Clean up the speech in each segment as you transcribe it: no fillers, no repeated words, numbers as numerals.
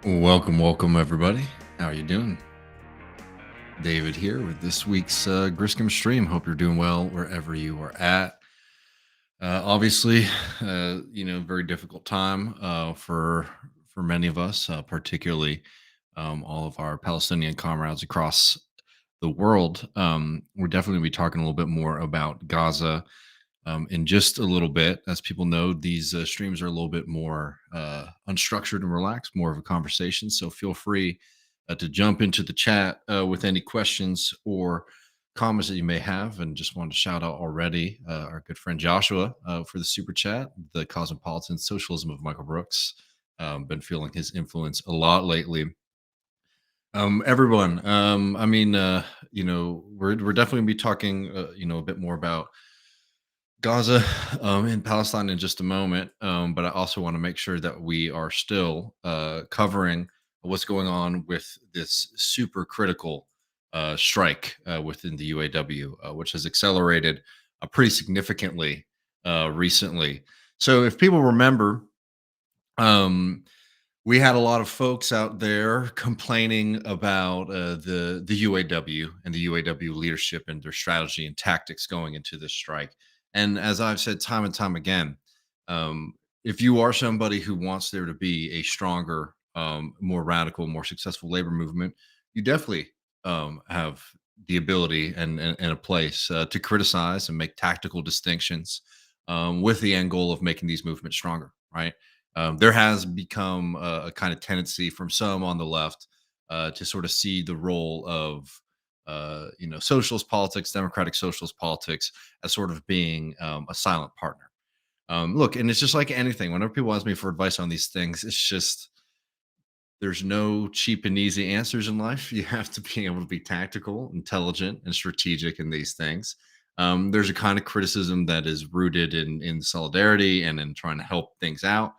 Welcome, everybody. How are you doing? David here with this week's Griscom stream. Hope you're doing well wherever you are at. Obviously, very difficult time for many of us, particularly all of our Palestinian comrades across the world. We're definitely going to be talking a little bit more about Gaza in just a little bit. As people know, these streams are a little bit more unstructured and relaxed, more of a conversation. So feel free to jump into the chat with any questions or comments that you may have. And just wanted to shout out already our good friend Joshua for the super chat, the Cosmopolitan Socialism of Michael Brooks. Been feeling his influence a lot lately. Everyone, we're definitely gonna be talking, a bit more about Gaza in Palestine in just a moment. But I also want to make sure that we are still covering what's going on with this super critical strike within the UAW, which has accelerated pretty significantly recently. So, if people remember, um, we had a lot of folks out there complaining about the UAW and the UAW leadership and their strategy and tactics going into this strike. And as I've said time and time again, um, if you are somebody who wants there to be a stronger, more radical, more successful labor movement, you definitely have the ability and a place to criticize and make tactical distinctions with the end goal of making these movements stronger, right? There has become a kind of tendency from some on the left to sort of see the role of socialist politics, democratic socialist politics, as sort of being a silent partner. Look, and it's just like anything. Whenever people ask me for advice on these things, it's just there's no cheap and easy answers in life. You have to be able to be tactical, intelligent, and strategic in these things. There's a kind of criticism that is rooted in solidarity and in trying to help things out.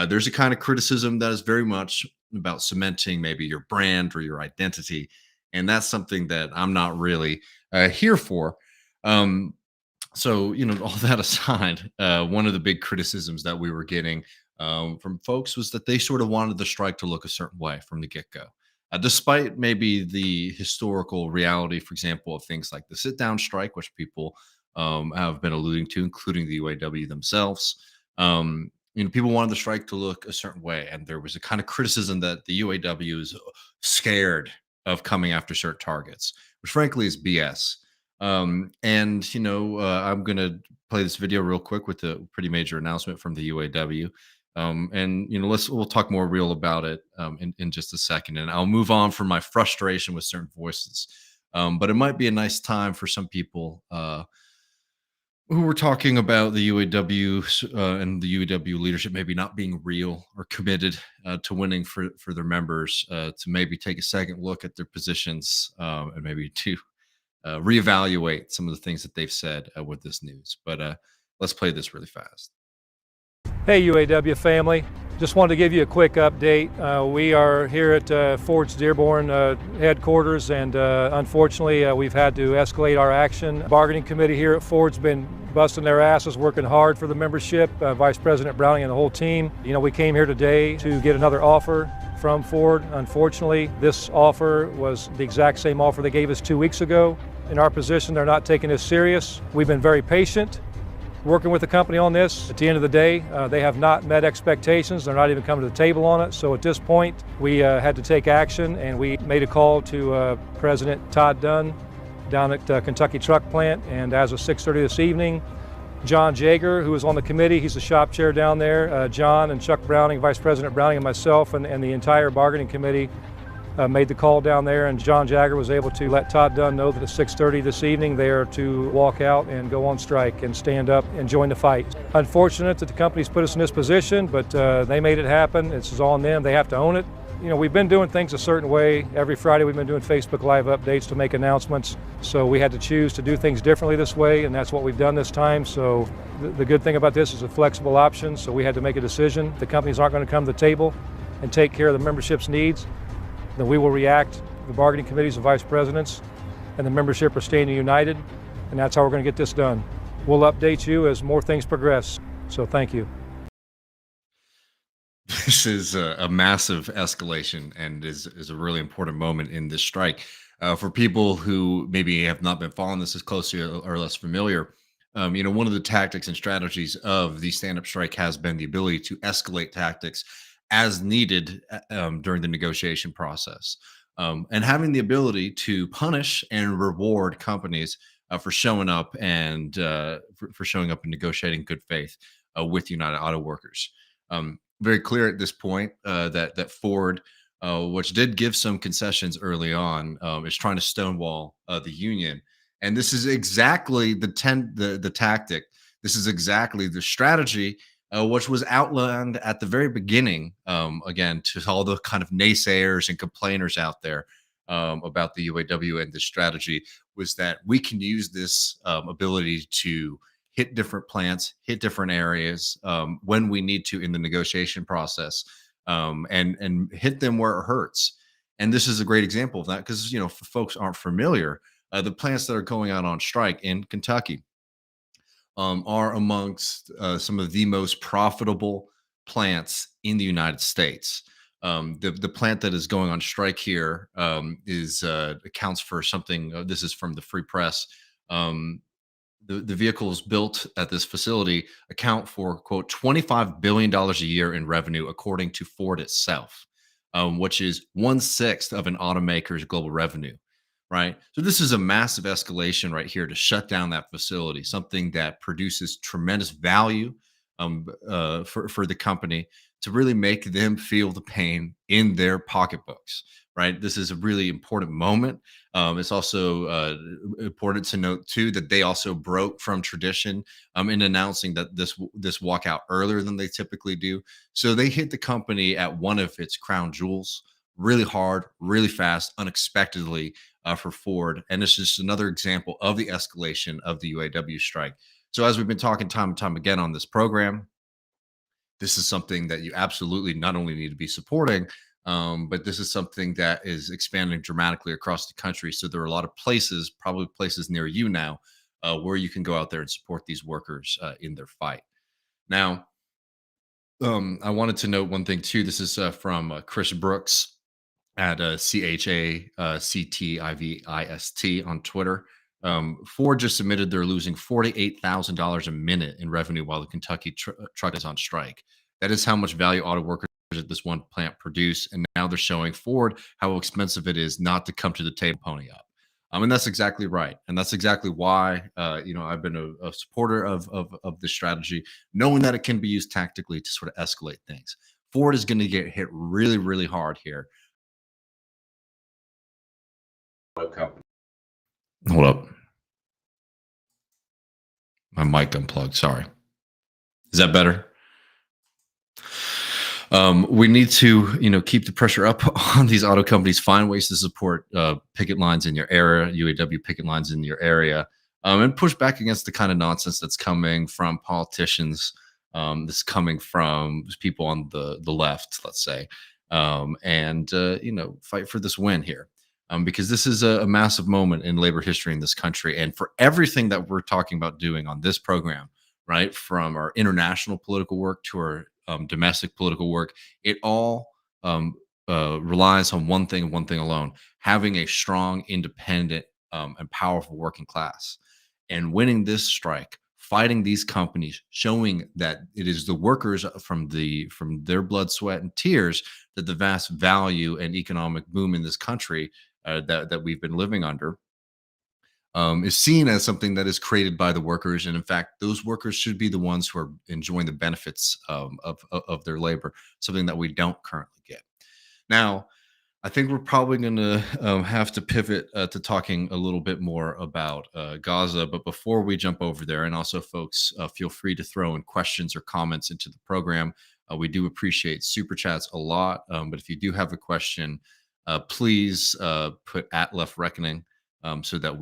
There's a kind of criticism that is very much about cementing maybe your brand or your identity. And that's something that I'm not really here for. Um, all that aside, one of the big criticisms that we were getting from folks was that they sort of wanted the strike to look a certain way from the get go. Despite maybe the historical reality, for example, of things like the sit down strike, which people have been alluding to, including the UAW themselves. People wanted the strike to look a certain way, and there was a kind of criticism that the UAW is scared of coming after certain targets, which frankly is BS. I'm going to play this video real quick with a pretty major announcement from the UAW. We'll talk more real about it in just a second, and I'll move on from my frustration with certain voices. But it might be a nice time for some people who were talking about the UAW and the UAW leadership maybe not being real or committed to winning for their members, to maybe take a second look at their positions and maybe to reevaluate some of the things that they've said with this news. But let's play this really fast. Hey UAW family, just wanted to give you a quick update. We are here at Ford's Dearborn headquarters, and unfortunately we've had to escalate our action. Bargaining committee here at Ford's been busting their asses, working hard for the membership, Vice President Browning and the whole team. We came here today to get another offer from Ford. Unfortunately, this offer was the exact same offer they gave us 2 weeks ago. In our position, they're not taking this serious. We've been very patient working with the company on this. At the end of the day, they have not met expectations. They're not even coming to the table on it. So at this point, we had to take action, and we made a call to President Todd Dunn down at Kentucky Truck Plant. And as of 6:30 this evening, John Jaeger, who is on the committee, he's the shop chair down there, John and Chuck Browning, Vice President Browning, and myself, and the entire bargaining committee made the call down there, and John Jaeger was able to let Todd Dunn know that at 6:30 this evening they are to walk out and go on strike and stand up and join the fight. Unfortunate that the company's put us in this position, but they made it happen. This is on them. They have to own it. We've been doing things a certain way. Every Friday we've been doing Facebook Live updates to make announcements. So we had to choose to do things differently this way, and that's what we've done this time. So the good thing about this is a flexible option, so we had to make a decision. The companies aren't going to come to the table and take care of the membership's needs. Then we will react. The bargaining committees of vice presidents and the membership are standing united, and that's how we're going to get this done. We'll update you as more things progress. So thank you. This is a massive escalation and is a really important moment in this strike. For people who maybe have not been following this as closely or less familiar, one of the tactics and strategies of the stand-up strike has been the ability to escalate tactics as needed during the negotiation process, and having the ability to punish and reward companies for showing up and for showing up and negotiating good faith with United Auto Workers. Very clear at this point that Ford, which did give some concessions early on, is trying to stonewall the union, and this is exactly the tactic. This is exactly the strategy which was outlined at the very beginning. Again, to all the kind of naysayers and complainers out there about the UAW and this strategy, was that we can use this ability to hit different plants, hit different areas when we need to in the negotiation process, and hit them where it hurts. And this is a great example of that because for folks aren't familiar, the plants that are going out on strike in Kentucky are amongst some of the most profitable plants in the United States. The plant that is going on strike here is accounts for something. This is from the Free Press. The vehicles built at this facility account for quote $25 billion a year in revenue, according to Ford itself, which is 1/6 of an automaker's global revenue. Right. So this is a massive escalation right here to shut down that facility, something that produces tremendous value for the company, to really make them feel the pain in their pocketbooks. Right. This is a really important moment. It's also important to note too that they also broke from tradition in announcing that this walkout earlier than they typically do. So they hit the company at one of its crown jewels really hard, really fast, unexpectedly for Ford. And it's just another example of the escalation of the UAW strike. So as we've been talking time and time again on this program, this is something that you absolutely not only need to be supporting, but this is something that is expanding dramatically across the country. So there are a lot of places, probably places near you now, where you can go out there and support these workers in their fight. Now, I wanted to note one thing too. This is from Chris Brooks at CHACTIVIST on Twitter. Ford just admitted they're losing $48,000 a minute in revenue while the Kentucky truck is on strike. That is how much value auto workers at this one plant produce. And now they're showing Ford how expensive it is not to come to the table, pony up. And that's exactly right. And that's exactly why, I've been a supporter of this strategy, knowing that it can be used tactically to sort of escalate things. Ford is going to get hit really, really hard here. Hold up. My mic unplugged. Sorry. Is that better? We need to, keep the pressure up on these auto companies. Find ways to support picket lines in your area, UAW picket lines in your area, and push back against the kind of nonsense that's coming from politicians. This coming from people on the left, let's say, and fight for this win here. Because this is a massive moment in labor history in this country, and for everything that we're talking about doing on this program, right, from our international political work to our domestic political work, it all relies on one thing and one thing alone: having a strong, independent, and powerful working class. And winning this strike, fighting these companies, showing that it is the workers from their blood, sweat, and tears that the vast value and economic boom in this country that we've been living under is seen as something that is created by the workers. And in fact, those workers should be the ones who are enjoying the benefits of their labor, something that we don't currently get. Now, I think we're probably going to have to pivot to talking a little bit more about Gaza. But before we jump over there, and also, folks, feel free to throw in questions or comments into the program. We do appreciate super chats a lot. But if you do have a question, please put at Left Reckoning so that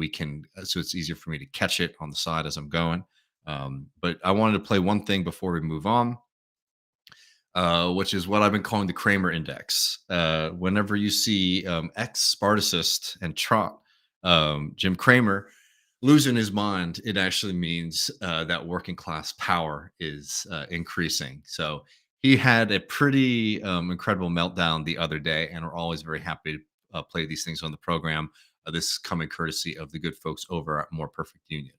so it's easier for me to catch it on the side as I'm going. But I wanted to play one thing before we move on, which is what I've been calling the Cramer index. Whenever you see ex-Spartacist and Trot, Jim Cramer, losing his mind, it actually means that working class power is increasing. So he had a pretty incredible meltdown the other day, and we're always very happy to play these things on the program. This coming courtesy of the good folks over at More Perfect Union.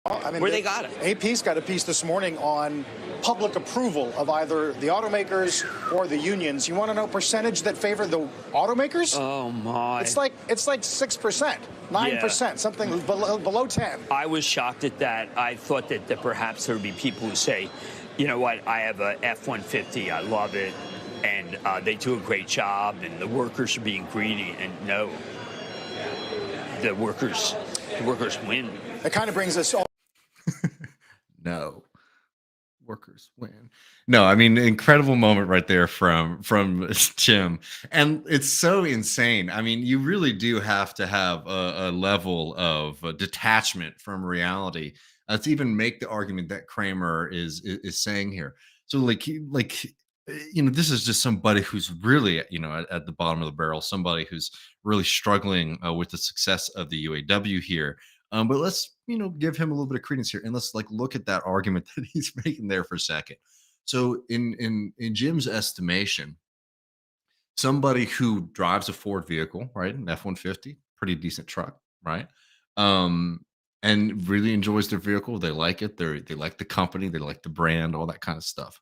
I mean, Where they got it. AP's got a piece this morning on public approval of either the automakers or the unions. You want to know percentage that favor the automakers? Oh my! It's like 6%, 9%, something below 10. I was shocked at that. I thought that perhaps there would be people who say, you know what, I have a F-150, I love it, and they do a great job, and the workers are being greedy. And no, the workers win. It kind of brings us all. No, workers win. No, I mean, incredible moment right there from Jim, and it's so insane. I mean, you really do have to have a level of detachment from reality to even make the argument that Cramer is saying here. So, this is just somebody who's really, at the bottom of the barrel, somebody who's really struggling with the success of the UAW here. But let's, give him a little bit of credence here, and let's look at that argument that he's making there for a second. So, in Jim's estimation, somebody who drives a Ford vehicle, right, an F-150, pretty decent truck, right, and really enjoys their vehicle, they like it, they like the company, they like the brand, all that kind of stuff.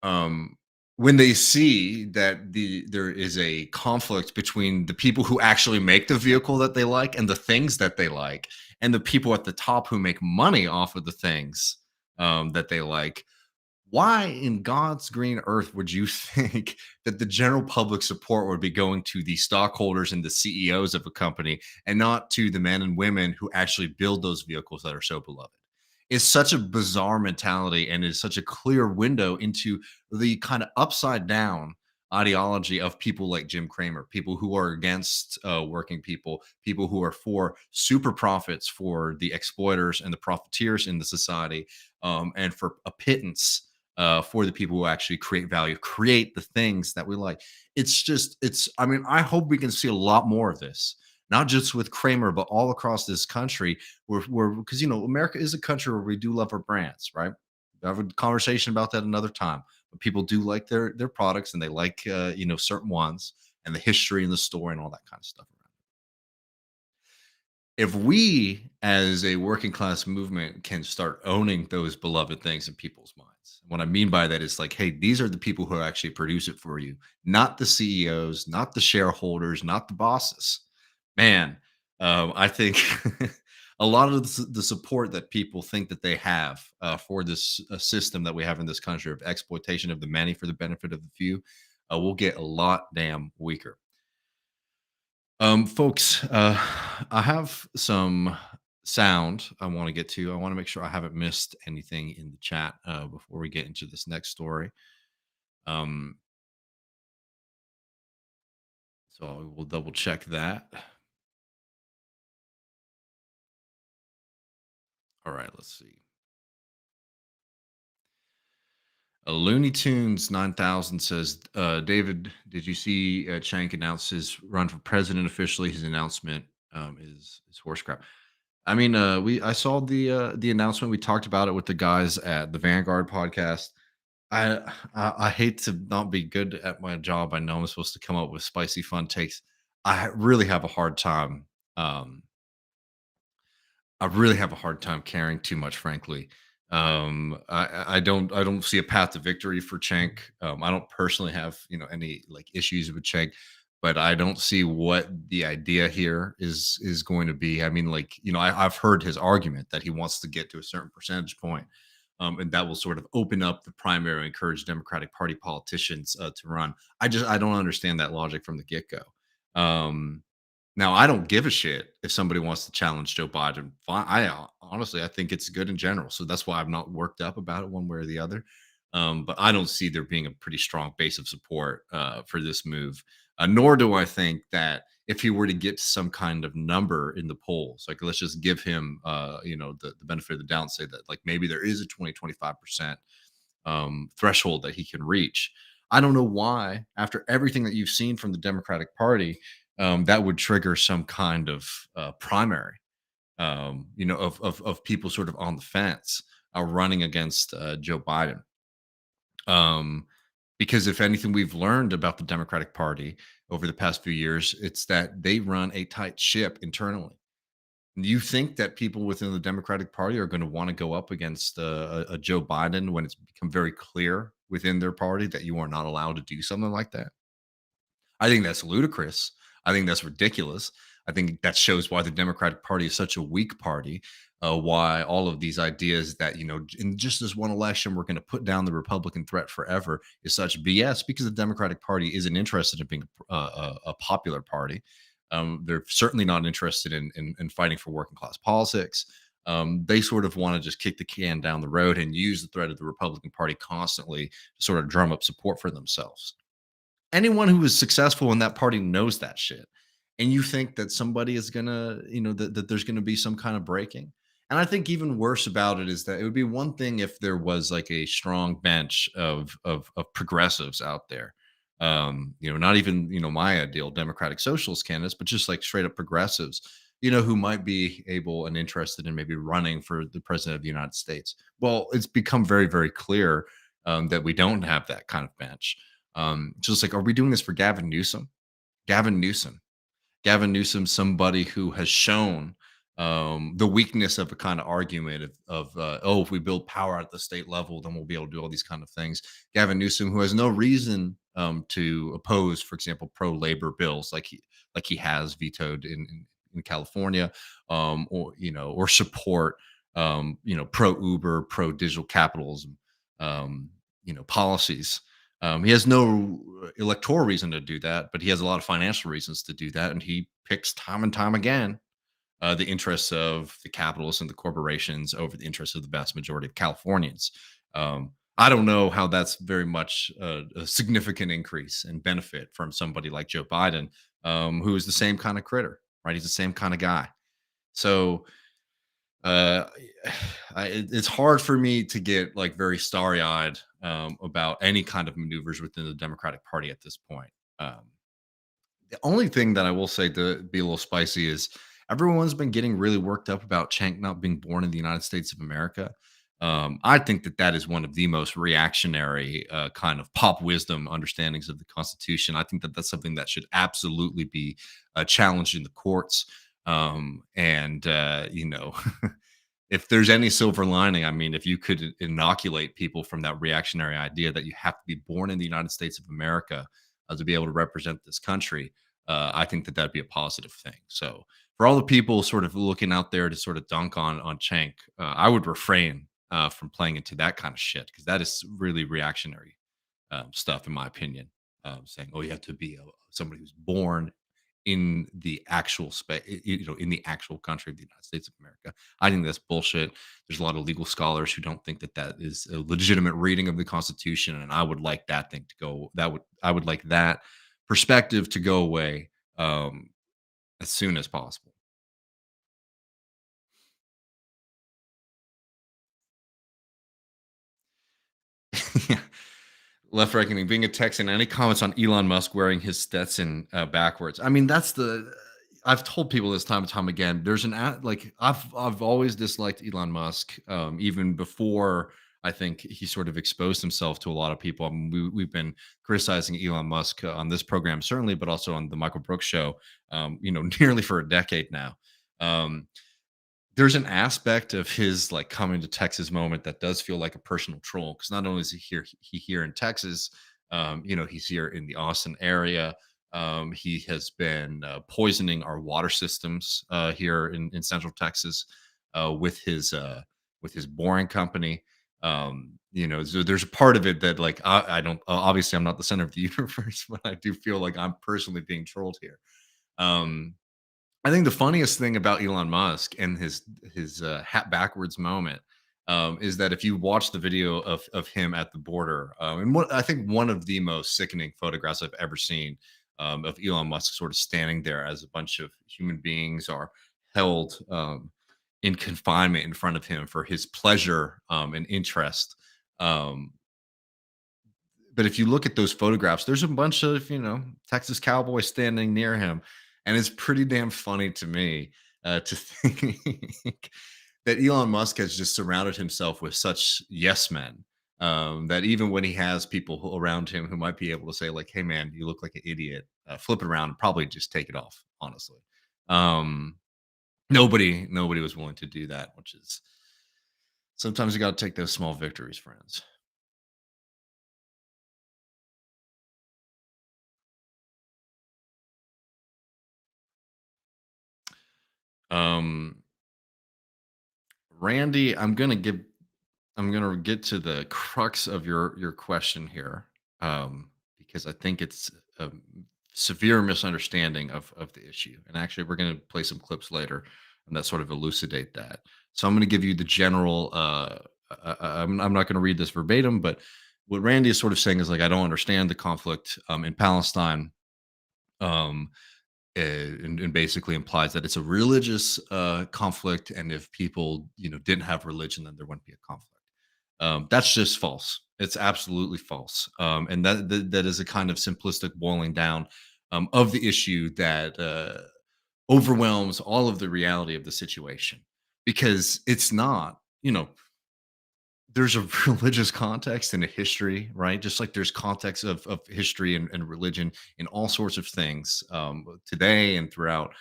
um when they see that there is a conflict between the people who actually make the vehicle that they like and the things that they like, and the people at the top who make money off of the things that they like, why in God's green earth would you think that the general public support would be going to the stockholders and the CEOs of a company and not to the men and women who actually build those vehicles that are so beloved? Is such a bizarre mentality, and is such a clear window into the kind of upside down ideology of people like Jim Cramer, people who are against working people, people who are for super profits for the exploiters and the profiteers in the society, and for a pittance for the people who actually create value, create the things that we like. I mean, I hope we can see a lot more of this, not just with Cramer, but all across this country, because America is a country where we do love our brands, right? We'll have a conversation about that another time. But people do like their products, and they like certain ones, and the history and the story and all that kind of stuff. If we, as a working class movement, can start owning those beloved things in people's minds, what I mean by that is hey, these are the people who actually produce it for you, not the CEOs, not the shareholders, not the bosses. Man, I think a lot of the support that people think that they have for this system that we have in this country of exploitation of the many for the benefit of the few will get a lot damn weaker. Folks, I have some sound I want to get to. I want to make sure I haven't missed anything in the chat before we get into this next story. So I will double check that. All right, let's see. Looney Tunes 9000 says, David, did you see Cenk announce his run for president officially? His announcement is horse crap. I mean, I saw the announcement. We talked about it with the guys at the Vanguard podcast. I hate to not be good at my job. I know I'm supposed to come up with spicy, fun takes. I really have a hard time. I really have a hard time caring too much, frankly. I don't see a path to victory for Cenk. I don't personally have any issues with Cenk, but I don't see what the idea here is going to be. I mean, I've heard his argument that he wants to get to a certain percentage point, and that will sort of open up the primary, encourage Democratic Party politicians to run. I don't understand that logic from the get go. Now, I don't give a shit if somebody wants to challenge Joe Biden. Fine. Honestly, I think it's good in general. So that's why I'm not worked up about it one way or the other. But I don't see there being a pretty strong base of support for this move. Nor do I think that if he were to get to some kind of number in the polls, let's just give him, the benefit of the doubt and say that maybe there is a 20-25% threshold that he can reach. I don't know why, after everything that you've seen from the Democratic Party, that would trigger some kind of primary, of people sort of on the fence running against Joe Biden. Um, because if anything we've learned about the Democratic Party over the past few years, it's that they run a tight ship internally. You think that people within the Democratic Party are going to want to go up against a Joe Biden when it's become very clear within their party that you are not allowed to do something like that? I think that's ludicrous. I think that's ridiculous. I think that shows why the Democratic Party is such a weak party. Why all of these ideas that in just this one election we're going to put down the Republican threat forever is such BS because the Democratic Party isn't interested in being a popular party. They're certainly not interested in fighting for working class politics. They sort of want to just kick the can down the road and use the threat of the Republican Party constantly to sort of drum up support for themselves. Anyone who is successful in that party knows that shit. And you think that somebody is gonna, that there's gonna be some kind of breaking. And I think even worse about it is that it would be one thing if there was like a strong bench of progressives out there. Not even, my ideal democratic socialist candidates, but just like straight up progressives, who might be able and interested in maybe running for the president of the United States. Well, it's become very, very clear that we don't have that kind of bench. Just like, are we doing this for Gavin Newsom? Gavin Newsom. Gavin Newsom, somebody who has shown the weakness of a kind of argument oh, if we build power at the state level, then we'll be able to do all these kind of things. Gavin Newsom, who has no reason to oppose, for example, pro-labor bills like he has vetoed in California, or support pro-Uber, pro-digital capitalism, policies. He has no electoral reason to do that, but he has a lot of financial reasons to do that, and he picks time and time again the interests of the capitalists and the corporations over the interests of the vast majority of Californians. I don't know how that's very much a significant increase in benefit from somebody like Joe Biden, who is the same kind of critter, right? He's the same kind of guy. So uh it's hard for me to get like very starry-eyed about any kind of maneuvers within the Democratic Party at this point. The only thing that I will say to be a little spicy is everyone's been getting really worked up about Cenk not being born in the United States of America. I think that is one of the most reactionary kind of pop wisdom understandings of the Constitution. I think that that's something that should absolutely be challenged in the courts. And if there's any silver lining, I mean, if you could inoculate people from that reactionary idea that you have to be born in the United States of America to be able to represent this country, I think that that'd be a positive thing. So for all the people sort of looking out there to sort of dunk on Cenk, I would refrain from playing into that kind of shit because that is really reactionary stuff, in my opinion. Saying, "Oh, you have to be somebody who's born in the actual space, in the actual country of the United States of America." I think that's bullshit. There's a lot of legal scholars who don't think that that is a legitimate reading of the Constitution, and I would like that thing to go. I would like that perspective to go away as soon as possible. Yeah. Left reckoning, being a Texan. Any comments on Elon Musk wearing his Stetson backwards? I mean, that's the. I've told people this time and time again. There's like I've always disliked Elon Musk, even before I think he sort of exposed himself to a lot of people. I mean, we've been criticizing Elon Musk on this program certainly, but also on the Michael Brooks show, nearly for a decade now. Um, there's an aspect of his like coming to Texas moment that does feel like a personal troll because not only is he here in Texas, he's here in the Austin area. He has been poisoning our water systems here in Central Texas with his boring company. So there's a part of it that like I don't obviously I'm not the center of the universe, but I do feel like I'm personally being trolled here. Um, I think the funniest thing about Elon Musk and his hat backwards moment is that if you watch the video of him at the border, and what I think one of the most sickening photographs I've ever seen of Elon Musk sort of standing there as a bunch of human beings are held in confinement in front of him for his pleasure and interest. Um, but if you look at those photographs, there's a bunch of Texas cowboys standing near him, and it's pretty damn funny to me to think that Elon Musk has just surrounded himself with such yes men That even when he has people around him who might be able to say, like, "Hey, man, you look like an idiot," flip it around and probably just take it off. Honestly, um, nobody was willing to do that, which is sometimes you got to take those small victories, friends. Um, Randy, I'm gonna get to the crux of your question here, because I think it's a severe misunderstanding of the issue. And actually, we're gonna play some clips later and that sort of elucidate that. So I'm gonna give you the general. I'm not gonna read this verbatim, but what Randy is sort of saying is like, I don't understand the conflict in Palestine. Um, and basically implies that it's a religious conflict, and if people didn't have religion, then there wouldn't be a conflict. That's just false. It's absolutely false. And that is a kind of simplistic boiling down of the issue that overwhelms all of the reality of the situation, because it's not, there's a religious context and a history, right? Just like there's context of history and religion in all sorts of things today and throughout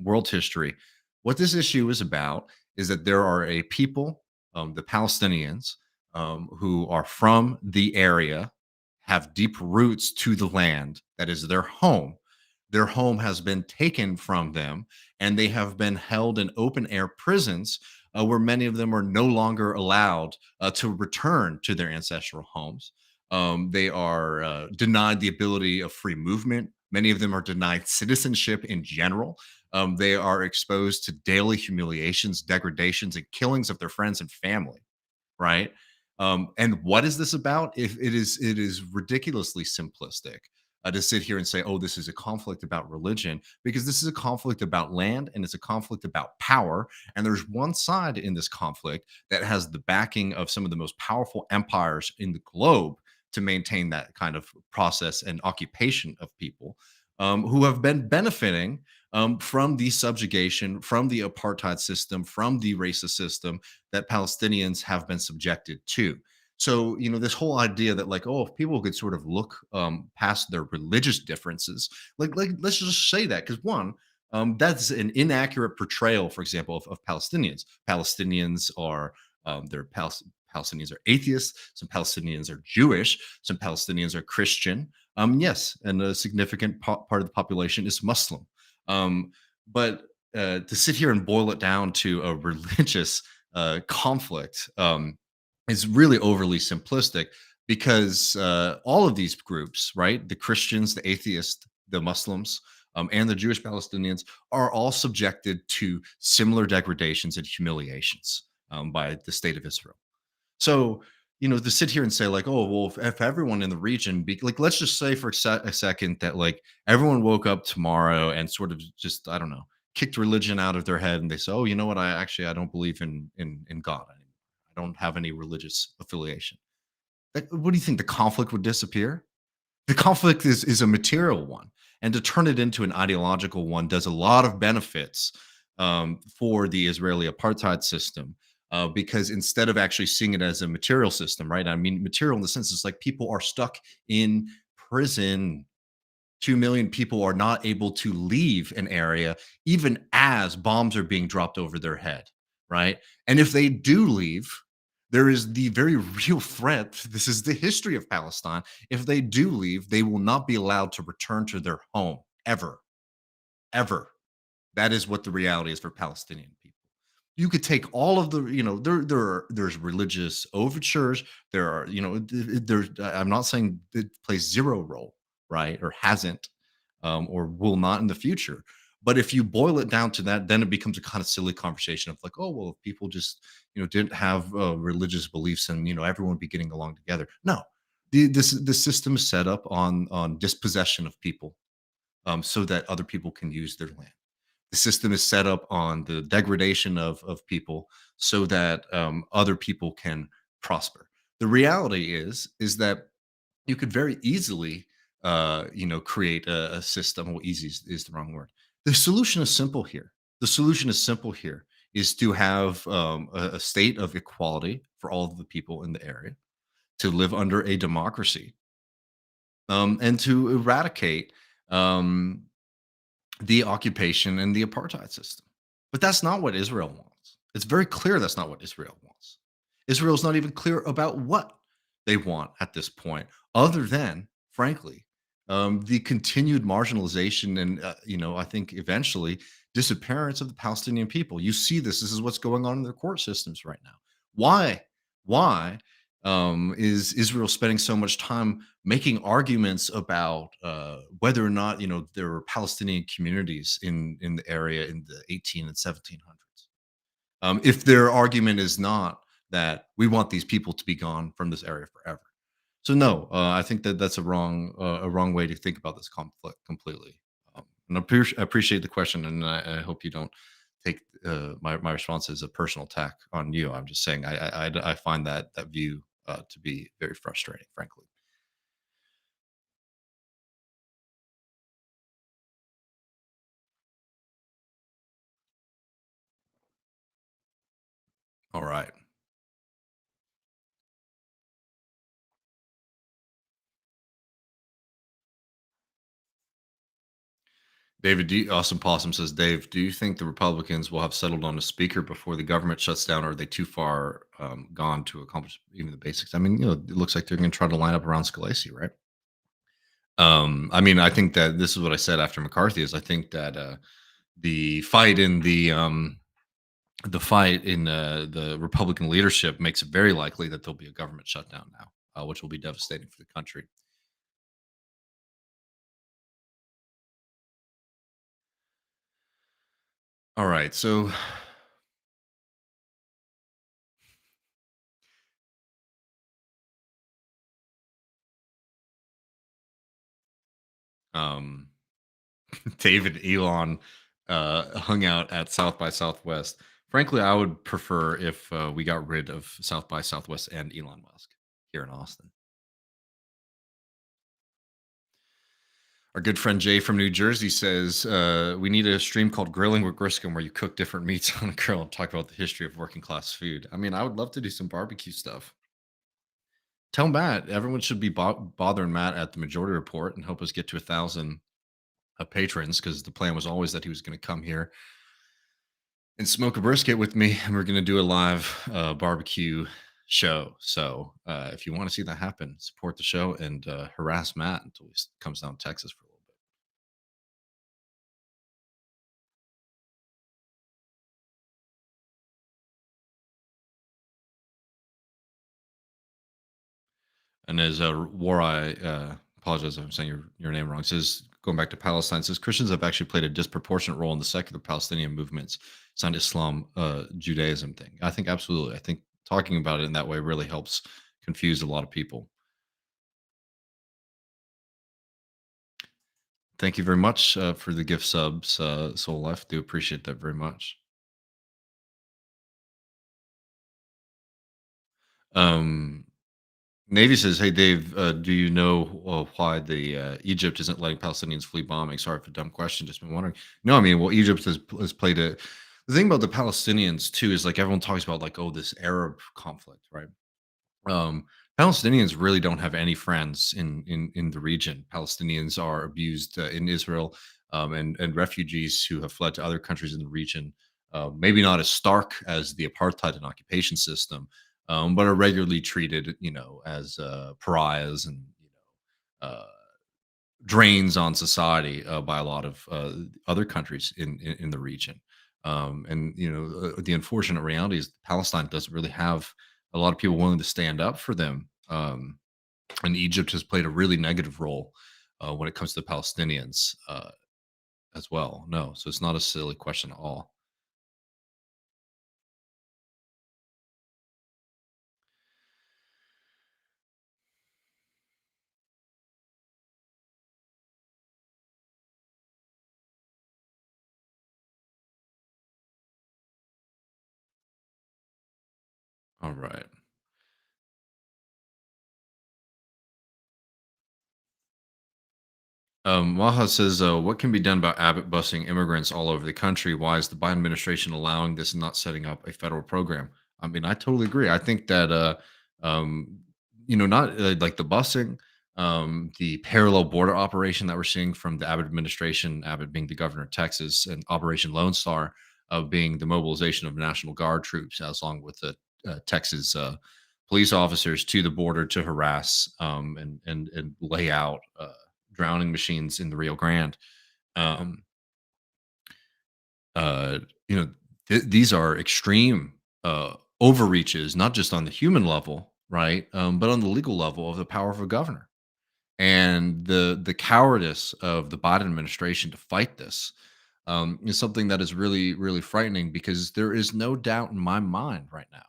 world history. What this issue is about is that there are a people, the Palestinians, who are from the area, have deep roots to the land that is their home. Their home has been taken from them, and they have been held in open air prisons where many of them are no longer allowed to return to their ancestral homes. They are denied the ability of free movement. Many of them are denied citizenship in general. They are exposed to daily humiliations, degradations, and killings of their friends and family. Right? And what is this about? If it is ridiculously simplistic to sit here and say, "Oh, this is a conflict about religion," because this is a conflict about land and it's a conflict about power. And there's one side in this conflict that has the backing of some of the most powerful empires in the globe to maintain that kind of process and occupation of people, who have been benefiting from the subjugation, from the apartheid system, from the racist system that Palestinians have been subjected to. So, this whole idea that, like, oh, if people could sort of look past their religious differences, like let's just say that, because one, that's an inaccurate portrayal, for example, of Palestinians. Palestinians are Palestinians are atheists. Some Palestinians are Jewish. Some Palestinians are Christian. Yes, and a significant part of the population is Muslim. Um, but to sit here and boil it down to a religious conflict is really overly simplistic, because all of these groups, right, the Christians, the atheists, the Muslims, and the Jewish Palestinians, are all subjected to similar degradations and humiliations by the state of Israel. So, to sit here and say, like, oh, well, if everyone in the region, like, let's just say for a second that, like, everyone woke up tomorrow and sort of just, I don't know, kicked religion out of their head, and they say, oh, you know what, I don't believe in God anymore. I don't have any religious affiliation. Like, what do you think? The conflict would disappear? The conflict is a material one, and to turn it into an ideological one does a lot of benefits for the Israeli apartheid system, because instead of actually seeing it as a material system, right? I mean, material in the sense it's like people are stuck in prison. 2 million people are not able to leave an area even as bombs are being dropped over their head, right? And if they do leave, there is the very real threat. This is the history of Palestine. If they do leave, they will not be allowed to return to their home ever, ever. That is what the reality is for Palestinian people. You could take all of the, there's religious overtures. There are, there's. I'm not saying it plays zero role, right, or hasn't, or will not in the future. But if you boil it down to that, then it becomes a kind of silly conversation of like, oh well, if people just didn't have religious beliefs, and everyone would be getting along together. No, this system is set up on dispossession of people, so that other people can use their land. The system is set up on the degradation of people, so that other people can prosper. The reality is that you could very easily create a system. Well, easy is the wrong word. The solution is simple here. The solution is simple here, is to have a state of equality for all of the people in the area, to live under a democracy, and to eradicate um, the occupation and the apartheid system. But that's not what Israel wants. It's very clear that's not what Israel wants. Israel's not even clear about what they want at this point, other than, frankly, the continued marginalization and, I think eventually disappearance of the Palestinian people. You see this. This is what's going on in their court systems right now. Why? Why is Israel spending so much time making arguments about whether or not there were Palestinian communities in the area in the 18 and 1700s? If their argument is not that we want these people to be gone from this area forever. So no, I think that that's a wrong way to think about this conflict completely. And I appreciate the question, and I hope you don't take my response as a personal attack on you. I'm just saying I find that view to be very frustrating, frankly. All right. Awesome Possum says, Dave, do you think the Republicans will have settled on a speaker before the government shuts down, or are they too far gone to accomplish even the basics? I mean, it looks like they're going to try to line up around Scalise, right? I mean, I think that this is what I said after McCarthy is I think that the fight in the Republican leadership makes it very likely that there'll be a government shutdown now, which will be devastating for the country. All right, so um, David Elon hung out at South by Southwest. Frankly, I would prefer if we got rid of South by Southwest and Elon Musk here in Austin. Our good friend Jay from New Jersey says we need a stream called Grilling with Griscom where you cook different meats on a grill and talk about the history of working class food. I mean, I would love to do some barbecue stuff. Tell Matt everyone should be bothering Matt at the Majority Report and help us get to 1,000 patrons, because the plan was always that he was going to come here and smoke a brisket with me, and we're going to do a live barbecue show. So if you want to see that happen, support the show and harass Matt until he comes down to Texas for a little bit. And as Warai, apologize if I'm saying your name wrong, says, going back to Palestine, says Christians have actually played a disproportionate role in the secular Palestinian movements. It's not Islam, Judaism thing. I think absolutely. I think talking about it in that way really helps confuse a lot of people. Thank you very much for the gift subs, Soul Life. Do appreciate that very much. Um, Navy says, "Hey Dave, do you know why the Egypt isn't letting Palestinians flee bombing?" Sorry for a dumb question. Just been wondering. No, I mean, well, Egypt has played a. The thing about the Palestinians too is like everyone talks about like, oh, this Arab conflict, right? um, Palestinians really don't have any friends in the region. Palestinians are abused in Israel, and refugees who have fled to other countries in the region. Maybe not as stark as the apartheid and occupation system, but are regularly treated, as pariahs and drains on society by a lot of other countries in the region. And the unfortunate reality is Palestine doesn't really have a lot of people willing to stand up for them. And Egypt has played a really negative role when it comes to the Palestinians as well. No, so it's not a silly question at all. All right. Maha says, what can be done about Abbott busing immigrants all over the country? Why is the Biden administration allowing this and not setting up a federal program? I mean, I totally agree. I think that, not like the busing, the parallel border operation that we're seeing from the Abbott administration, Abbott being the governor of Texas, and Operation Lone Star being the mobilization of National Guard troops, as along with the Texas police officers to the border to harass and lay out drowning machines in the Rio Grande. Um, uh, these are extreme overreaches, not just on the human level, right, but on the legal level of the power of a governor, and the cowardice of the Biden administration to fight this is something that is really really frightening, because there is no doubt in my mind right now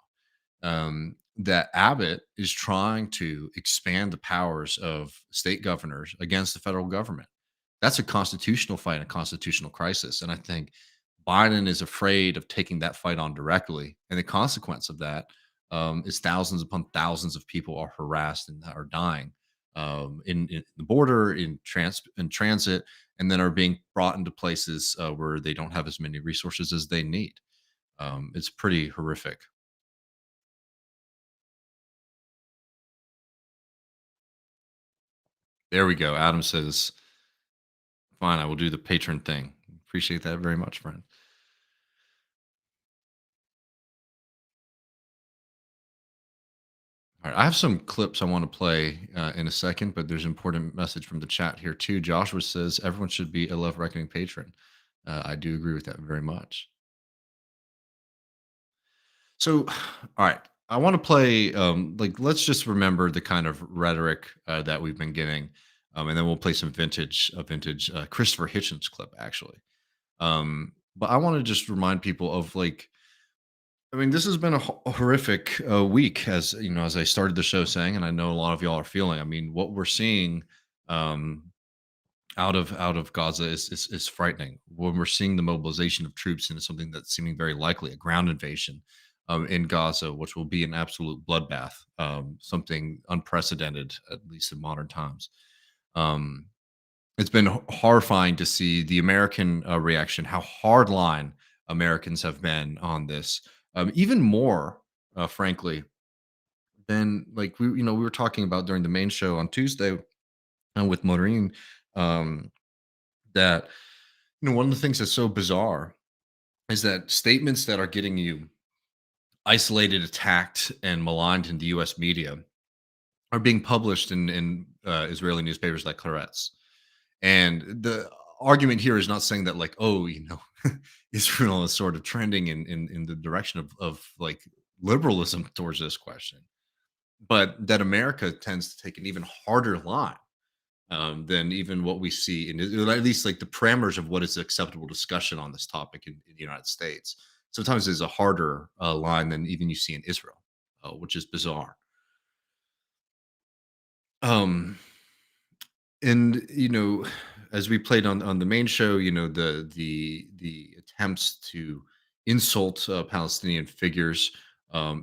that Abbott is trying to expand the powers of state governors against the federal government. That's a constitutional fight, a constitutional crisis. And I think Biden is afraid of taking that fight on directly. And the consequence of that is thousands upon thousands of people are harassed and are dying in the border, in transit, and then are being brought into places where they don't have as many resources as they need. It's pretty horrific. There we go. Adam says, "Fine, I will do the patron thing." Appreciate that very much, friend. All right, I have some clips I want to play in a second, but there's an important message from the chat here too. Joshua says everyone should be a Love Reckoning patron. I do agree with that very much. So, all right, I want to play. Like, let's just remember the kind of rhetoric that we've been getting, and then we'll play some vintage Christopher Hitchens clip actually. But I want to just remind people of, like, I mean, this has been a horrific week, as as I started the show saying, and I know a lot of y'all are feeling. I mean, what we're seeing um, out of Gaza is frightening. When we're seeing the mobilization of troops into something that's seeming very likely, a ground invasion in Gaza, which will be an absolute bloodbath, something unprecedented, at least in modern times. Um, it's been horrifying to see the American reaction, how hardline Americans have been on this, even more, frankly, than, like, we were talking about during the main show on Tuesday with Maureen, um, that one of the things that's so bizarre is that statements that are getting you isolated, attacked, and maligned in the U.S. media are being published in Israeli newspapers like Haaretz. And the argument here is not saying that, like, oh, Israel is sort of trending in the direction of like liberalism towards this question, but that America tends to take an even harder line than even what we see in, at least, like, the parameters of what is acceptable discussion on this topic in the United States. Sometimes there's a harder line than even you see in Israel, which is bizarre. Um, and as we played on the main show, the attempts to insult Palestinian figures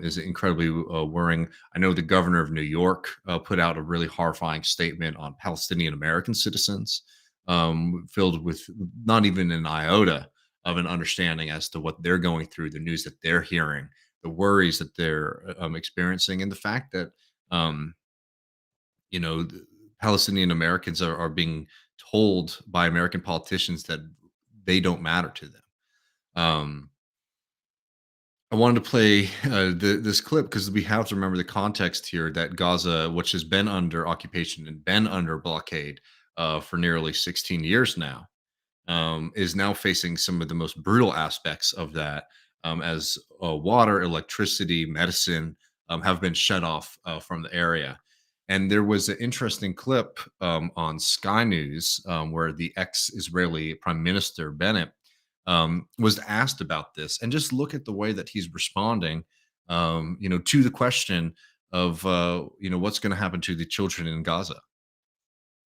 is incredibly worrying. I know the governor of New York put out a really horrifying statement on Palestinian American citizens, filled with not even an iota of an understanding as to what they're going through, the news that they're hearing, the worries that they're experiencing, and the fact that um, the Palestinian Americans are being told by American politicians that they don't matter to them. Um, I wanted to play this clip because we have to remember the context here, that Gaza, which has been under occupation and been under blockade for nearly 16 years now, is now facing some of the most brutal aspects of that, as water, electricity, medicine have been shut off from the area. And there was an interesting clip on Sky News where the ex-Israeli Prime Minister Bennett was asked about this, and just look at the way that he's responding, to the question of, what's going to happen to the children in Gaza.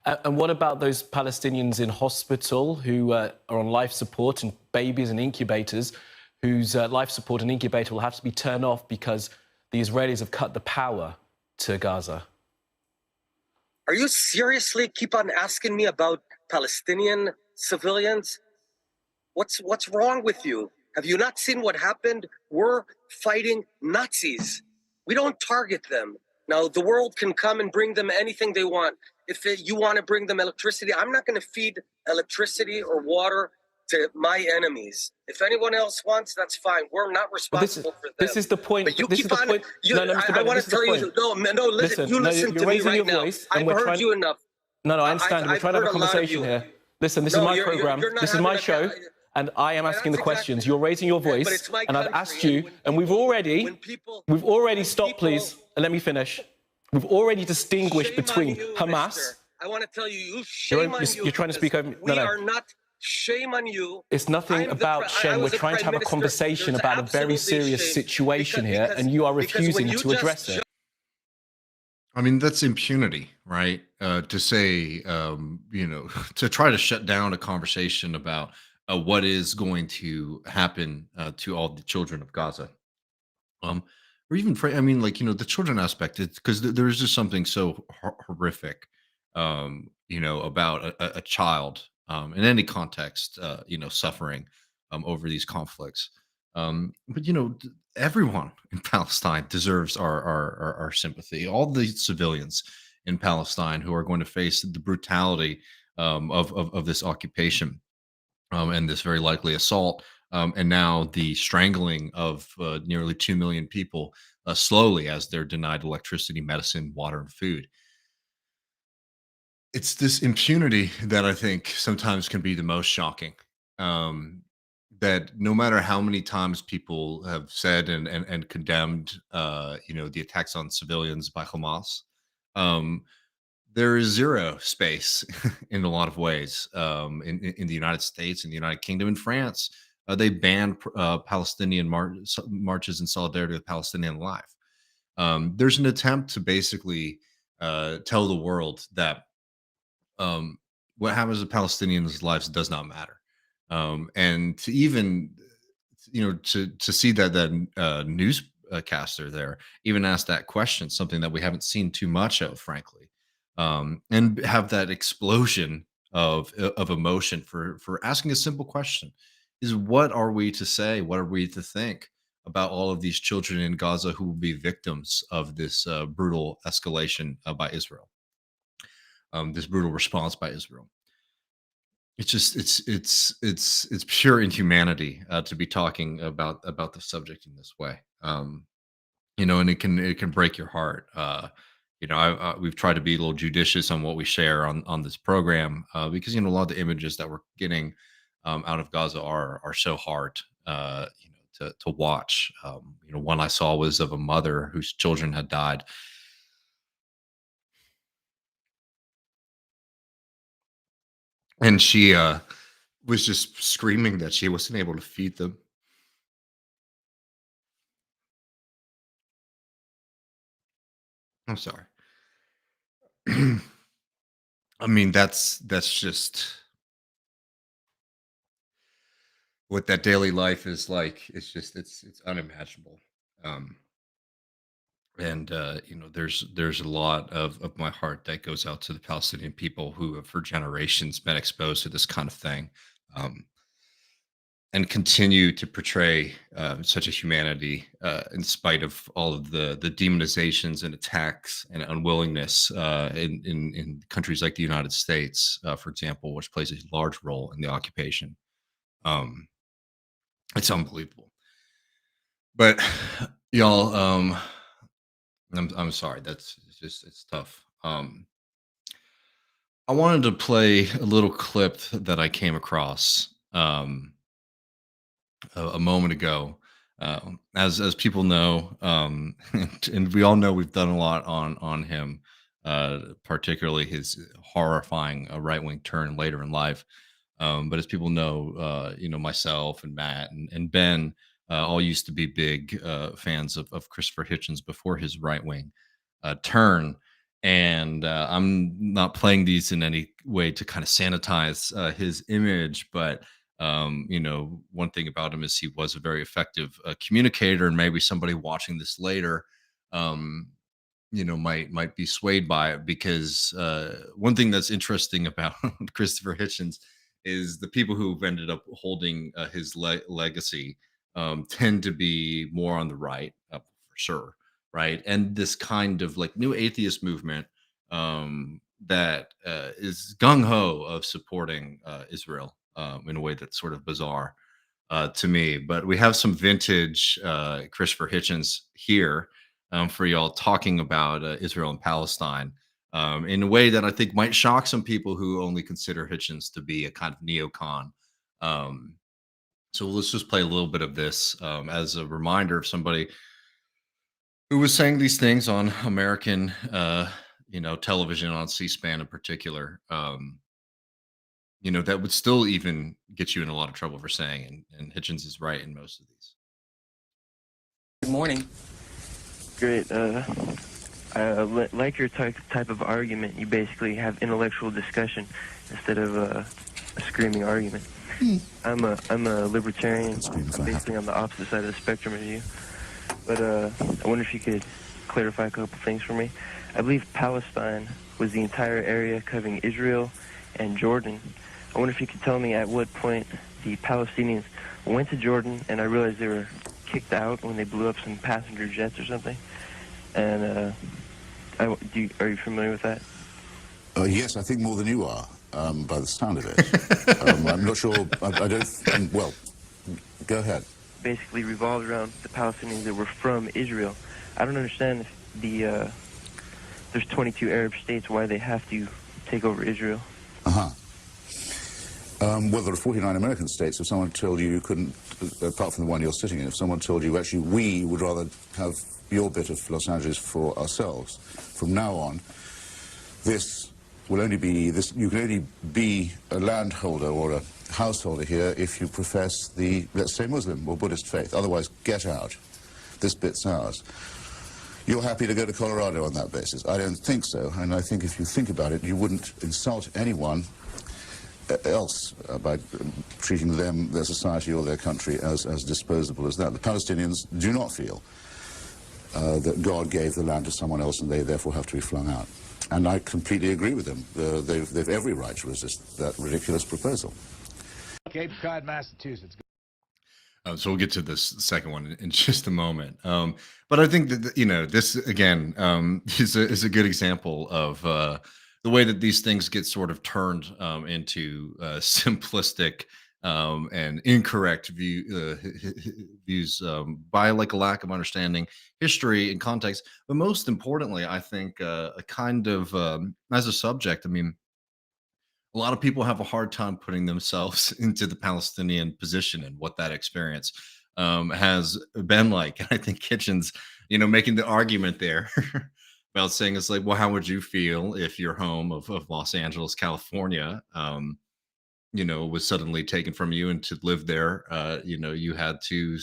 And what about those Palestinians in hospital who are on life support, and babies and incubators whose life support and incubator will have to be turned off because the Israelis have cut the power to Gaza? Are you seriously keep on asking me about Palestinian civilians? What's wrong with you? Have you not seen what happened? We're fighting Nazis. We don't target them. Now, the world can come and bring them anything they want. If you want to bring them electricity, I'm not going to feed electricity or water to my enemies. If anyone else wants, that's fine. We're not responsible for them. This is the point. But you this keep is the on. point. No, I want to tell you. No, listen. You listen to me right now. I've heard you enough. No, I understand. We're trying to have a conversation here. Listen, this is my program. This is my show. And I am asking the questions. You're raising your voice, and I've asked you, and we've already stopped, please, and let me finish. We've already distinguished between Hamas. I want to tell you, shame on you. You're trying to speak over me. We are not. Shame on you. It's nothing about shame. We're trying to have a conversation about a very serious situation here, and you are refusing to address it. I mean, that's impunity, right? To say, to try to shut down a conversation about what is going to happen to all the children of Gaza. Or even, the children aspect, it's because there is just something so horrific, about a child in any context, suffering over these conflicts. But everyone in Palestine deserves our sympathy. All the civilians in Palestine who are going to face the brutality of this occupation and this very likely assault, and now the strangling of nearly 2 million people slowly as they're denied electricity, medicine, water, and food. It's this impunity that I think sometimes can be the most shocking. That no matter how many times people have said and condemned, the attacks on civilians by Hamas, there is zero space in a lot of ways. In the United States, in the United Kingdom, in France, they banned Palestinian marches in solidarity with Palestinian life. There's an attempt to basically tell the world that what happens to Palestinians' lives does not matter. And to even, to see that newscaster there even ask that question, something that we haven't seen too much of, frankly, and have that explosion of emotion for asking a simple question: is what are we to say? What are we to think about all of these children in Gaza who will be victims of this brutal escalation by Israel, this brutal response by Israel? It's just it's pure inhumanity to be talking about the subject in this way. And it can break your heart. We've tried to be a little judicious on what we share on this program, because a lot of the images that we're getting out of Gaza are so hard to watch. One I saw was of a mother whose children had died. And she was just screaming that she wasn't able to feed them. I'm sorry. I mean, that's just what that daily life is like. It's unimaginable. And there's a lot of my heart that goes out to the Palestinian people who have for generations been exposed to this kind of thing, and continue to portray such a humanity in spite of all of the demonizations and attacks and unwillingness in countries like the United States, for example, which plays a large role in the occupation. It's unbelievable. But y'all, I'm sorry. It's tough. I wanted to play a little clip that I came across a moment ago. As people know, and we all know, we've done a lot on him, particularly his horrifying right wing turn later in life. But as people know, myself and Matt and Ben all used to be big fans of Christopher Hitchens before his right wing turn. And I'm not playing these in any way to kind of sanitize his image, but one thing about him is he was a very effective communicator, and maybe somebody watching this later, might be swayed by it, because one thing that's interesting about Christopher Hitchens is the people who've ended up holding his legacy tend to be more on the right, for sure. right? And this kind of like new atheist movement that is gung ho of supporting Israel in a way that's sort of bizarre to me. But we have some vintage Christopher Hitchens here for y'all talking about Israel and Palestine in a way that I think might shock some people who only consider Hitchens to be a kind of neocon. Um, so let's just play a little bit of this as a reminder of somebody who was saying these things on American, television on C-SPAN in particular. That would still even get you in a lot of trouble for saying, and Hitchens is right in most of these. Good morning. Great. I like your type of argument. You basically have intellectual discussion instead of a screaming argument. I'm a libertarian. I'm basically on the opposite side of the spectrum as you. But I wonder if you could clarify a couple things for me. I believe Palestine was the entire area covering Israel and Jordan. I wonder if you could tell me at what point the Palestinians went to Jordan, and I realized they were kicked out when they blew up some passenger jets or something. And are you familiar with that? Yes, I think more than you are, by the sound of it. I'm not sure. I don't. Well, go ahead. Basically revolved around the Palestinians that were from Israel. I don't understand if there's 22 Arab states, why they have to take over Israel. Well, there are 49 American states. If someone told you couldn't, apart from the one you're sitting in, if someone told you, actually, we would rather have your bit of Los Angeles for ourselves, from now on, this will only be, you can only be a landholder or a householder here if you profess the, let's say, Muslim or Buddhist faith. Otherwise, get out. This bit's ours. You're happy to go to Colorado on that basis? I don't think so, and I think if you think about it, you wouldn't insult anyone else by treating them, their society or their country as disposable as that. The Palestinians do not feel that God gave the land to someone else and they therefore have to be flung out. And I completely agree with them. They've every right to resist that ridiculous proposal. Cape Cod, Massachusetts. So we'll get to this second one in just a moment. But I think that, this, again, is a good example of the way that these things get sort of turned into simplistic and incorrect views by like a lack of understanding history and context. But most importantly, I think a kind of as a subject, I mean, a lot of people have a hard time putting themselves into the Palestinian position and what that experience has been like. And I think Hitchens, making the argument there about saying it's like, well, how would you feel if your home of Los Angeles, California, was suddenly taken from you, and to live there, you had to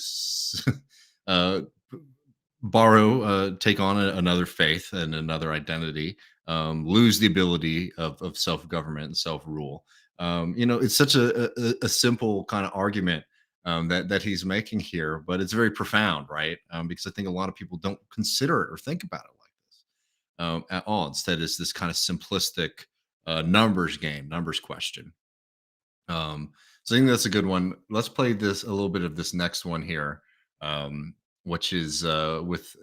take on another faith and another identity, lose the ability of self-government and self-rule. It's such a simple kind of argument that he's making here, but it's very profound, right? Because I think a lot of people don't consider it or think about it like this at all. Instead, it's this kind of simplistic numbers game, numbers question. So I think that's a good one. Let's play a little bit of this next one here, which is with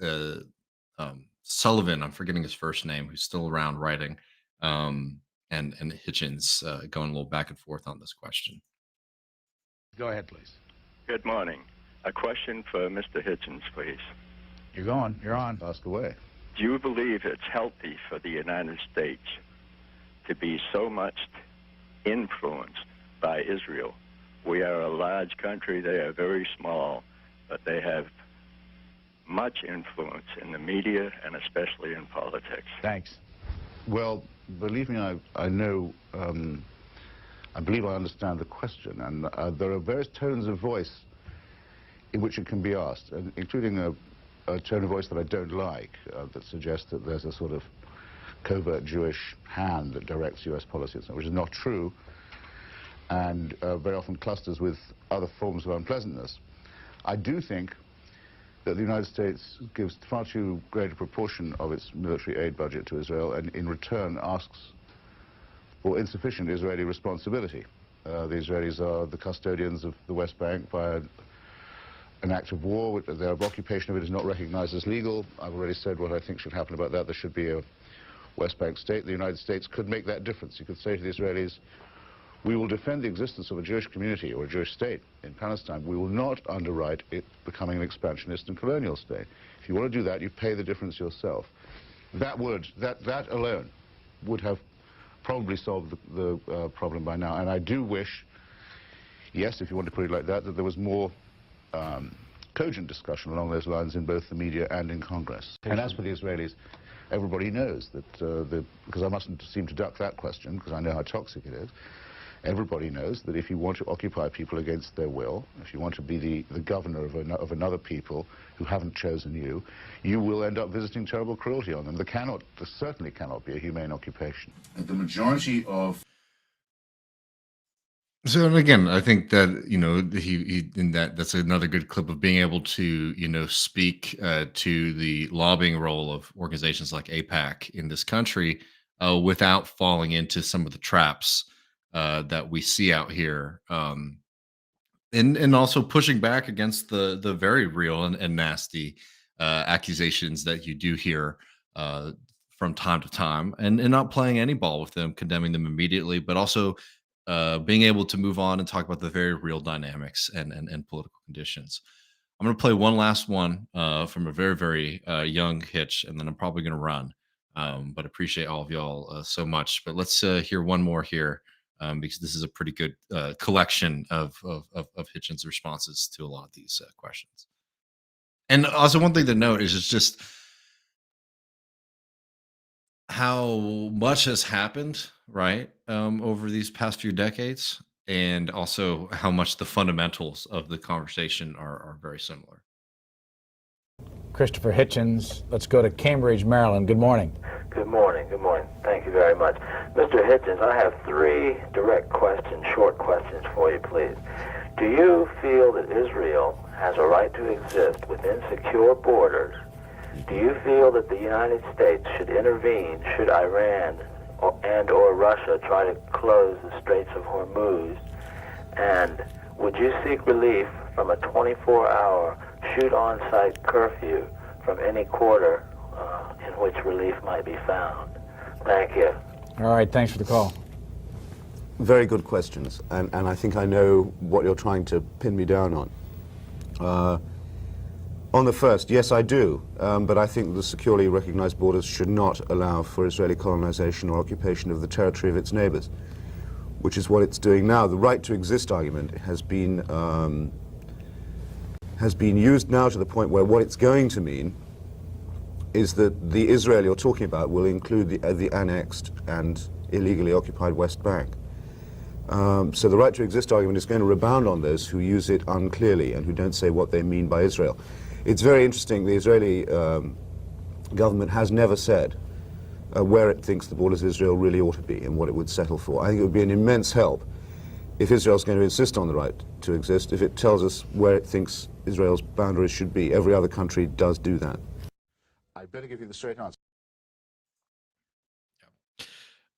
Sullivan. I'm forgetting his first name, who's still around writing, and Hitchens going a little back and forth on this question. Go ahead, please. Good morning. A question for Mr. Hitchens, please. You're going. You're on. Ask away. Do you believe it's healthy for the United States to be so much influenced by Israel? We are a large country. They are very small, but they have much influence in the media and especially in politics. Thanks. Well, believe me, I know, I believe I understand the question, and there are various tones of voice in which it can be asked, including a tone of voice that I don't like, that suggests that there's a sort of covert Jewish hand that directs U.S. policy, which is not true, and very often clusters with other forms of unpleasantness. I do think that the United States gives far too great a proportion of its military aid budget to Israel, and in return asks for insufficient Israeli responsibility. The Israelis are the custodians of the West Bank via an act of war. Their occupation of it is not recognized as legal. I've already said what I think should happen about that. There should be a West Bank state. The United States could make that difference. You could say to the Israelis, we will defend the existence of a Jewish community or a Jewish state in Palestine. We will not underwrite it becoming an expansionist and colonial state. If you want to do that, you pay the difference yourself. That alone would have probably solved the problem by now. And I do wish, yes, if you want to put it like that, that there was more cogent discussion along those lines in both the media and in Congress. And as for the Israelis, everybody knows that, because I mustn't seem to duck that question, because I know how toxic it is. Everybody knows that if you want to occupy people against their will, if you want to be the governor of another people who haven't chosen you, you will end up visiting terrible cruelty on them. There certainly cannot be a humane occupation. The majority of... So, and again, I think that, that's another good clip of being able to, speak to the lobbying role of organizations like AIPAC in this country without falling into some of the traps that we see out here, and also pushing back against the very real and nasty accusations that you do hear from time to time, and not playing any ball with them, condemning them immediately, but also being able to move on and talk about the very real dynamics and political conditions. I'm going to play one last one from a very, very young Hitch, and then I'm probably going to run. But appreciate all of y'all so much. But let's hear one more here. Because this is a pretty good collection of Hitchens' responses to a lot of these questions. And also, one thing to note is it's just how much has happened, right, over these past few decades, and also how much the fundamentals of the conversation are very similar. Christopher Hitchens, let's go to Cambridge, Maryland. Good morning. Good morning. Good morning. Thank you very much. Mr. Hitchens, I have 3 direct questions, short questions for you, please. Do you feel that Israel has a right to exist within secure borders? Do you feel that the United States should intervene should Iran or Russia try to close the Straits of Hormuz? And would you seek relief from a 24-hour shoot-on-site curfew from any quarter in which relief might be found? Thank you. All right, thanks for the call. Very good questions, and I think I know what you're trying to pin me down on. On the first, yes, I do, but I think the securely recognized borders should not allow for Israeli colonization or occupation of the territory of its neighbors, which is what it's doing now. The right to exist argument has been used now to the point where what it's going to mean is that the Israel you're talking about will include the annexed and illegally occupied West Bank. So the right to exist argument is going to rebound on those who use it unclearly and who don't say what they mean by Israel. It's very interesting, the Israeli government has never said where it thinks the borders of Israel really ought to be and what it would settle for. I think it would be an immense help if Israel's going to insist on the right to exist, if it tells us where it thinks Israel's boundaries should be. Every other country does do that. I'd better give you the straight answer.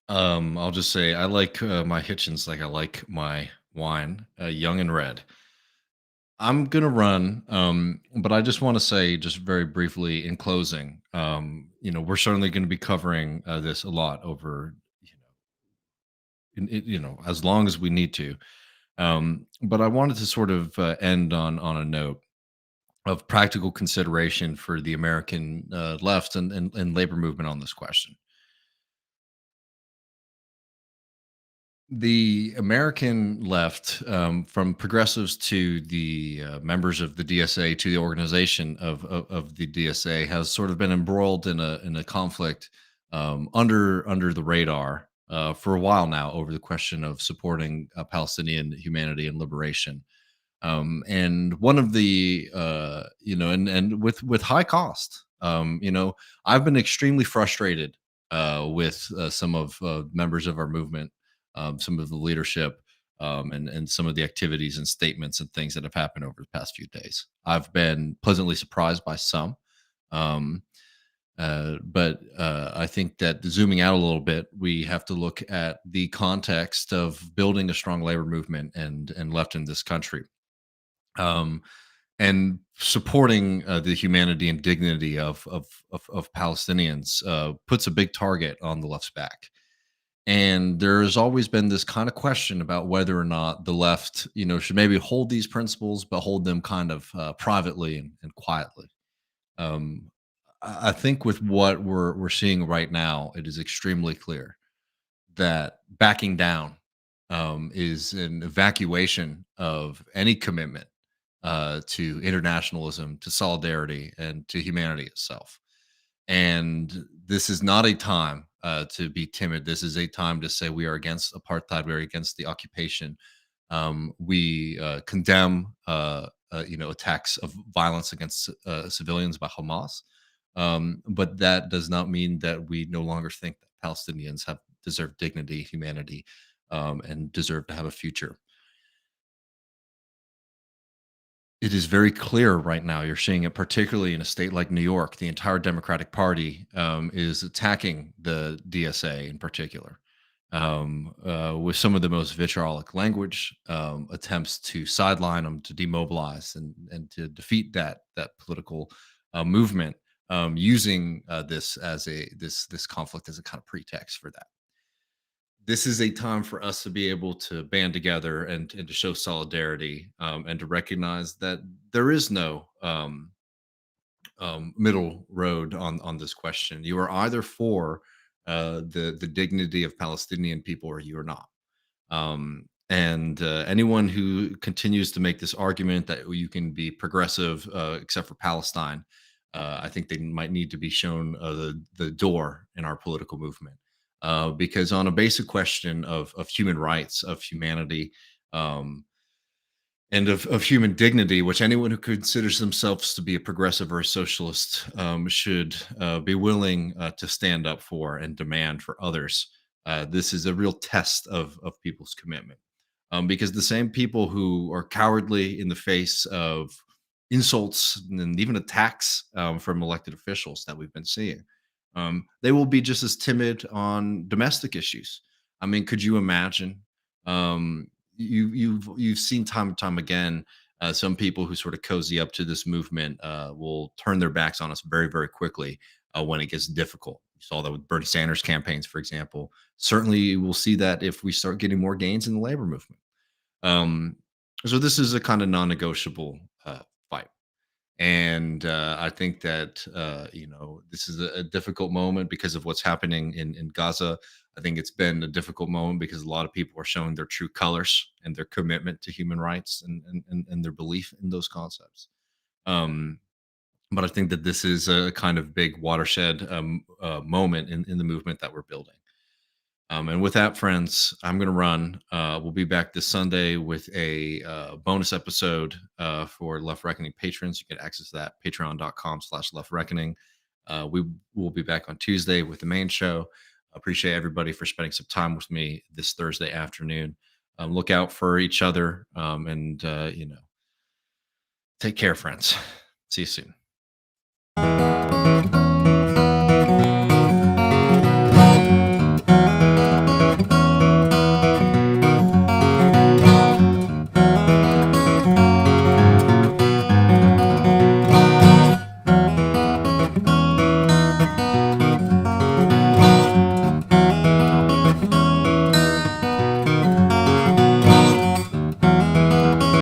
I'll just say I like my Hitchens like I like my wine, young and red. I'm gonna run, but I just want to say, just very briefly in closing, we're certainly going to be covering this a lot over, as long as we need to. But I wanted to sort of end on a note of practical consideration for the American left and labor movement on this question. The American left, from progressives to the members of the DSA to the organization of the DSA, has sort of been embroiled in a conflict under the radar for a while now over the question of supporting Palestinian humanity and liberation. And one of the and with high cost, I've been extremely frustrated with some of members of our movement, some of the leadership, and some of the activities and statements and things that have happened over the past few days. I've been pleasantly surprised by some, but I think that zooming out a little bit, we have to look at the context of building a strong labor movement and left in this country. and supporting the humanity and dignity of Palestinians puts a big target on the left's back. And there's always been this kind of question about whether or not the left, should maybe hold these principles, but hold them kind of privately and quietly. Um, I think with what we're seeing right now, it is extremely clear that backing down is an evacuation of any commitment to internationalism, to solidarity, and to humanity itself. And this is not a time to be timid. This is a time to say we are against apartheid. We are against the occupation. We condemn, attacks of violence against civilians by Hamas. But that does not mean that we no longer think that Palestinians have deserve dignity, humanity, and deserve to have a future. It is very clear right now. You're seeing it particularly in a state like New York. The entire Democratic Party is attacking the DSA in particular with some of the most vitriolic language, attempts to sideline them, to demobilize, and to defeat that political movement, using this conflict as a kind of pretext for that. This is a time for us to be able to band together and to show solidarity, and to recognize that there is no middle road on this question. You are either for the dignity of Palestinian people, or you are not. And anyone who continues to make this argument that you can be progressive except for Palestine, I think they might need to be shown the door in our political movement. Because on a basic question of human rights, of humanity, and of human dignity, which anyone who considers themselves to be a progressive or a socialist should be willing to stand up for and demand for others. This is a real test of people's commitment. Because the same people who are cowardly in the face of insults and even attacks from elected officials that we've been seeing, they will be just as timid on domestic issues. I mean, could you imagine? You've seen time and time again, some people who sort of cozy up to this movement will turn their backs on us very, very quickly when it gets difficult. You saw that with Bernie Sanders campaigns, for example. Certainly, we'll see that if we start getting more gains in the labor movement. So this is a kind of non-negotiable fight. And I think that this is a difficult moment because of what's happening in Gaza. I think it's been a difficult moment because a lot of people are showing their true colors and their commitment to human rights and their belief in those concepts. But I think that this is a kind of big watershed moment in the movement that we're building. And with that, friends, I'm going to run. We'll be back this Sunday with a bonus episode for Left Reckoning patrons. You get access to that, patreon.com/Left Reckoning. We will be back on Tuesday with the main show. Appreciate everybody for spending some time with me this Thursday afternoon. Look out for each other, and take care, friends. See you soon.